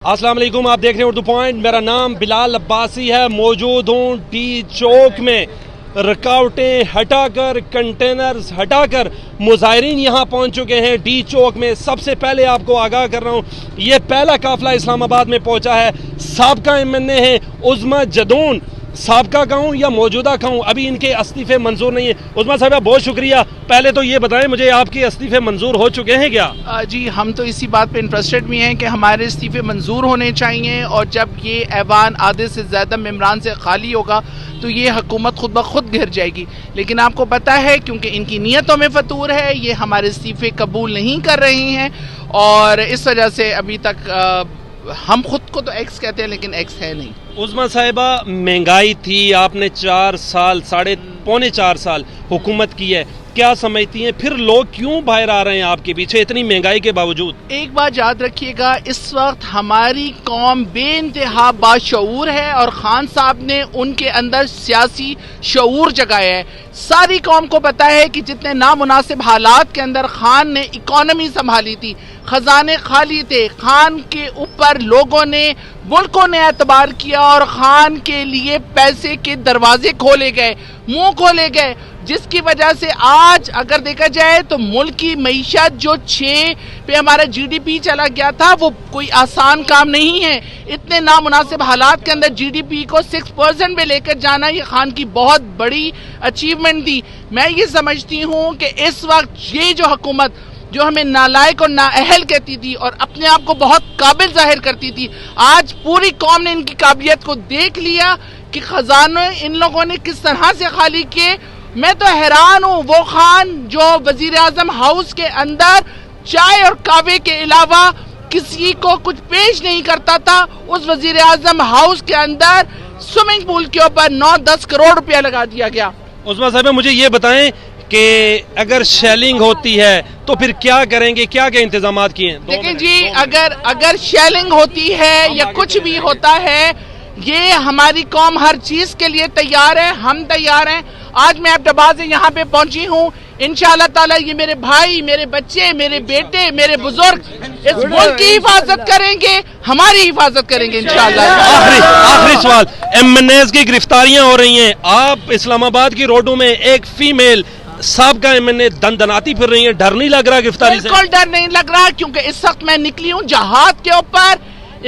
السلام علیکم، آپ دیکھ رہے ہیں اردو پوائنٹ۔ میرا نام بلال عباسی ہے، موجود ہوں ڈی چوک میں۔ رکاوٹیں ہٹا کر، کنٹینرز ہٹا کر مظاہرین یہاں پہنچ چکے ہیں ڈی چوک میں۔ سب سے پہلے آپ کو آگاہ کر رہا ہوں، یہ پہلا قافلہ اسلام آباد میں پہنچا ہے۔ سابقہ MNA ہیں عظمیٰ جدون، سابقہ کہوں یا موجودہ کہوں، ابھی ان کے استعفے منظور نہیں ہیں۔ عظمیٰ صاحبہ بہت شکریہ۔ پہلے تو یہ بتائیں مجھے، آپ کے استعفے منظور ہو چکے ہیں کیا؟ جی، ہم تو اسی بات پہ انٹرسٹڈ بھی ہیں کہ ہمارے استعفے منظور ہونے چاہیے، اور جب یہ ایوان آدھے سے زیادہ ممبران سے خالی ہوگا تو یہ حکومت خود بخود گر جائے گی۔ لیکن آپ کو پتہ ہے کیونکہ ان کی نیتوں میں فتور ہے، یہ ہمارے استعفے قبول نہیں کر رہی ہیں، اور اس وجہ سے ابھی تک ہم خود کو تو ایکس کہتے ہیں لیکن ایکس ہے نہیں۔ عظمیٰ صاحبہ، مہنگائی تھی، آپ نے 4 سال، پونے 4 سال حکومت کی ہے، کیا سمجھتی ہیں پھر لوگ کیوں باہر آ رہے ہیں آپ کے پیچھے اتنی مہنگائی کے باوجود؟ ایک بات یاد رکھیے گا، اس وقت ہماری قوم بے انتہا باشعور ہے، اور خان صاحب نے ان کے اندر سیاسی شعور جگایا ہے۔ ساری قوم کو پتہ ہے کہ جتنے نامناسب حالات کے اندر خان نے اکانومی سنبھالی تھی، خزانے خالی تھے، خان کے اوپر لوگوں نے، ملکوں نے اعتبار کیا، اور خان کے لیے پیسے کے دروازے کھولے گئے، منہ کھولے گئے، جس کی وجہ سے آج اگر دیکھا جائے تو ملک کی معیشت جو 6 پہ ہمارا GDP چلا گیا تھا، وہ کوئی آسان کام نہیں ہے۔ اتنے نامناسب حالات کے اندر GDP کو 6% پہ لے کر جانا یہ خان کی بہت بڑی اچیومنٹ تھی۔ میں یہ سمجھتی ہوں کہ اس وقت یہ جو حکومت جو ہمیں نالائق اور نااہل کہتی تھی اور اپنے آپ کو بہت قابل ظاہر کرتی تھی، آج پوری قوم نے ان کی قابلیت کو دیکھ لیا کہ خزانے ان لوگوں نے کس طرح سے خالی کیے۔ میں تو حیران ہوں، وہ خان جو وزیر اعظم ہاؤس کے اندر چائے اور قہوے کے علاوہ کسی کو کچھ پیش نہیں کرتا تھا، اس وزیر اعظم ہاؤس کے اندر سوئمنگ پول کے اوپر 9-10 کروڑ روپیہ لگا دیا گیا۔ عظمیٰ صاحب مجھے یہ بتائیں کہ اگر شیلنگ ہوتی ہے تو پھر کیا کریں گے، کیا کیا انتظامات کیے ہیں؟ دیکھیں جی، اگر شیلنگ ہوتی ہے یا کچھ بھی ہوتا ہے، یہ ہماری قوم ہر چیز کے لیے تیار ہے، ہم تیار ہیں۔ آج میں ایبٹ آباد سے یہاں پہ پہنچی ہوں، انشاءاللہ تعالیٰ یہ میرے بھائی، میرے بچے، میرے بیٹے، میرے بزرگ اس ملک کی حفاظت کریں گے، ہماری حفاظت کریں گے انشاءاللہ۔ آخری سوال، MNAs کی گرفتاریاں ہو رہی ہیں، آپ اسلام آباد کی روڈوں میں ایک فیمیل سابقہ MNA دندناتی پھر رہی ہیں، ڈر نہیں لگ رہا گرفتاری سے؟ بالکل ڈر نہیں لگ رہا، کیونکہ اس وقت میں نکلی ہوں جہاد کے اوپر،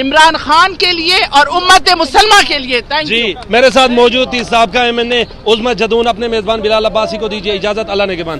عمران خان کے لیے اور امت مسلمہ کے لیے۔ جی، میرے ساتھ موجود تھی سابقہ MNA عظمیٰ جدون۔ اپنے میزبان بلال عباسی کو دیجیے اجازت، اللہ نگہبان۔